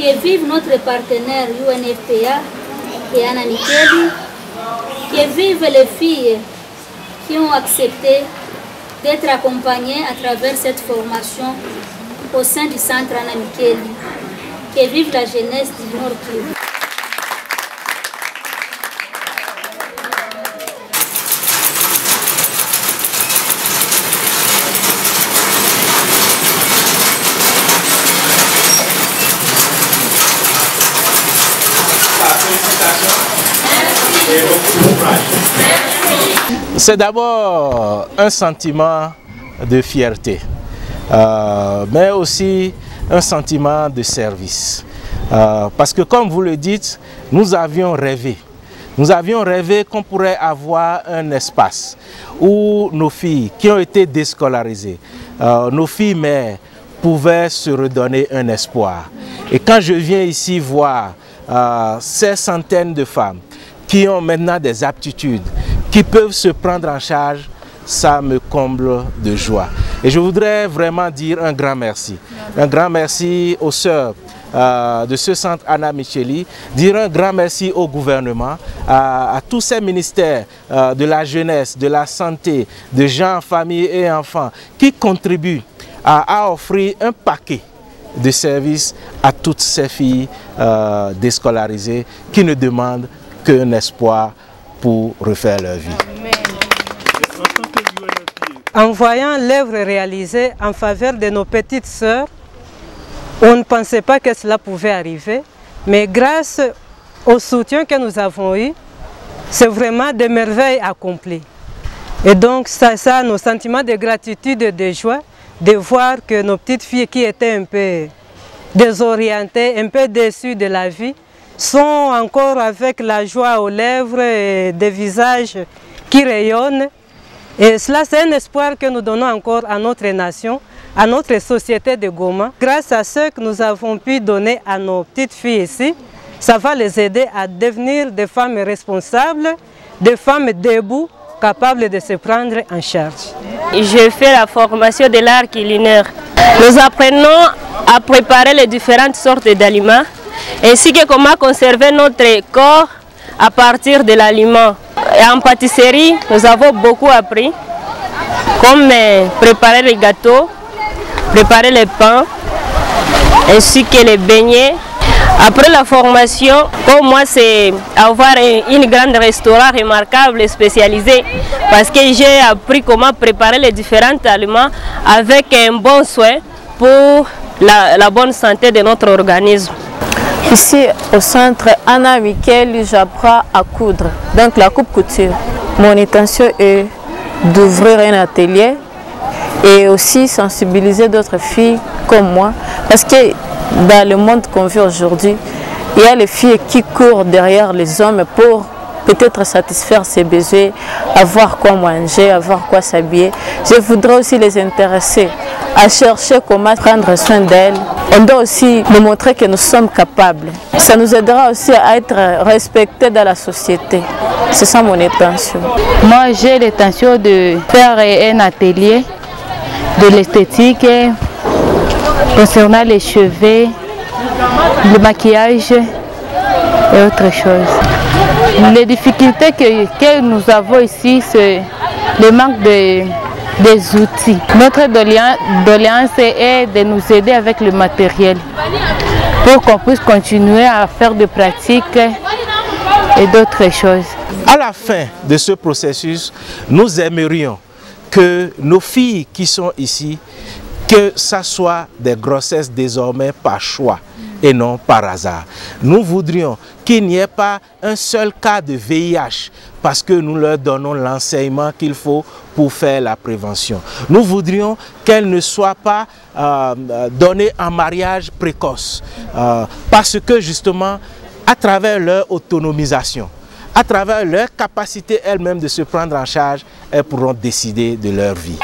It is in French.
Que vive notre partenaire UNFPA et Anna Micheli. Que vivent les filles qui ont accepté d'être accompagnées à travers cette formation au sein du centre Anna Micheli. Que vive la jeunesse du Nord Kivu. C'est d'abord un sentiment de fierté, mais aussi un sentiment de service. Parce que comme vous le dites, nous avions rêvé. Nous avions rêvé qu'on pourrait avoir un espace où nos filles qui ont été déscolarisées, nos filles mères, pouvaient se redonner un espoir. Et quand je viens ici voir ces centaines de femmes qui ont maintenant des aptitudes, qui peuvent se prendre en charge, ça me comble de joie. Et je voudrais vraiment dire un grand merci. Un grand merci aux sœurs de ce centre Anna Micheli, dire un grand merci au gouvernement, à tous ces ministères de la jeunesse, de la santé, de gens, familles et enfants qui contribuent à offrir un paquet de services à toutes ces filles déscolarisées qui ne demandent qu'un espoir pour refaire leur vie. En voyant l'œuvre réalisée en faveur de nos petites sœurs, on ne pensait pas que cela pouvait arriver, mais grâce au soutien que nous avons eu, c'est vraiment des merveilles accomplies. Et donc ça nos sentiments de gratitude et de joie de voir que nos petites filles qui étaient un peu désorientées, un peu déçues de la vie, sont encore avec la joie aux lèvres et des visages qui rayonnent. Et cela, c'est un espoir que nous donnons encore à notre nation, à notre société de Goma. Grâce à ce que nous avons pu donner à nos petites filles ici, ça va les aider à devenir des femmes responsables, des femmes debout, capables de se prendre en charge. Je fais la formation de l'art culinaire. Nous apprenons à préparer les différentes sortes d'aliments, ainsi que comment conserver notre corps à partir de l'aliment. En pâtisserie, nous avons beaucoup appris, comme préparer les gâteaux, préparer les pains, ainsi que les beignets. Après la formation, pour moi, c'est avoir une grande restaurant remarquable et spécialisée, parce que j'ai appris comment préparer les différents aliments avec un bon soin pour la bonne santé de notre organisme. Ici au centre Anna Micheli, j'apprends à coudre, donc la coupe couture. Mon intention est d'ouvrir un atelier et aussi sensibiliser d'autres filles comme moi, parce que dans le monde qu'on vit aujourd'hui, il y a les filles qui courent derrière les hommes pour peut-être satisfaire ses besoins, avoir quoi manger, avoir quoi s'habiller. Je voudrais aussi les intéresser à chercher comment prendre soin d'elles. On doit aussi nous montrer que nous sommes capables. Ça nous aidera aussi à être respectés dans la société. C'est ça mon intention. Moi, j'ai l'intention de faire un atelier de l'esthétique concernant les cheveux, le maquillage et autre chose. Les difficultés que nous avons ici, c'est le manque des outils. Notre doléance est de nous aider avec le matériel pour qu'on puisse continuer à faire des pratiques et d'autres choses. À la fin de ce processus, nous aimerions que nos filles qui sont ici, que ça soit des grossesses désormais par choix et non par hasard. Nous voudrions qu'il n'y ait pas un seul cas de VIH parce que nous leur donnons l'enseignement qu'il faut pour faire la prévention. Nous voudrions qu'elles ne soient pas données en mariage précoce parce que justement, à travers leur autonomisation, à travers leur capacité elles-mêmes de se prendre en charge, elles pourront décider de leur vie.